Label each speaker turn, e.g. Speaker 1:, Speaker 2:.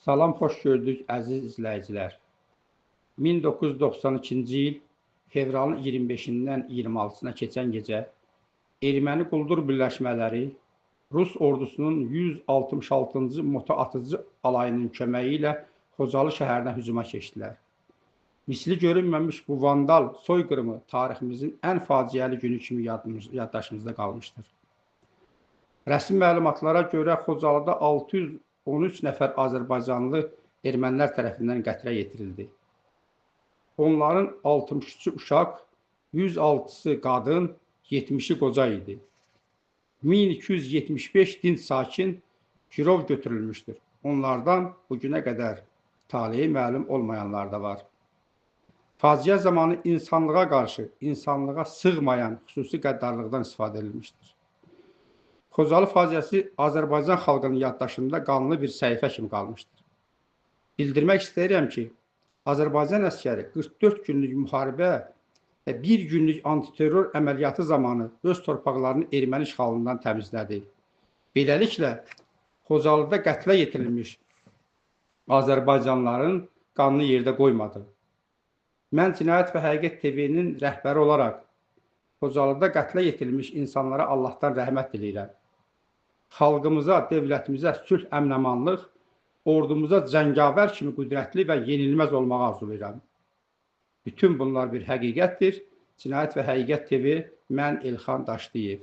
Speaker 1: Salam, xoş gördük əziz izləyicilər. 1992-ci il fevralın 25-dən 26-sına keçən gecə erməni quldur birləşmələri Rus ordusunun 166-cı motoatıcı alayının köməyi ilə Xocalı şəhərinə hücuma keçdilər. Misli görünməmiş bu vandal soyqırımı tariximizin ən faciəli günü kimi yaddaşımızda qalmışdır. Rəsmi məlumatlara görə Xocalıda 613 nəfər Azərbaycanlı ermənilər tərəfindən qətlə yetirildi. Onların 63-ü uşaq, 106-sı qadın, 70-i qoca idi. 1275 dinc sakin girov götürülmüşdür. Onlardan bugünə qədər taleyi məlum olmayanlar da var. Faciə zamanı insanlığa qarşı, insanlığa sığmayan xüsusi qəddarlıqdan istifadə edilmişdir. Xocalı faciəsi Azərbaycan xalqının yaddaşında qanlı bir səhifə kimi qalmışdır. Bildirmək istəyirəm ki, Azərbaycan əsgəri 44 günlük müharibə və bir günlük antiterror əməliyyatı zamanı öz torpaqlarını erməni işğalından təmizlədi. Beləliklə, Xocalıda qətlə yetirilmiş Azərbaycanlıların qanını yerdə qoymadı. Mən Cinayət və Həqiqət TV-nin rəhbəri olaraq Xocalıda qətlə yetirilmiş insanlara Allahdan rəhmət diləyirəm. Xalqımıza, dövlətimizə sülh, əmin-amanlıq, ordumuza cəngavər kimi qüdrətli və yenilməz olmağı arzulayıram. Bütün bunlar bir həqiqətdir. Cinayət və Həqiqət TV, mən Elxan Daşdiyev.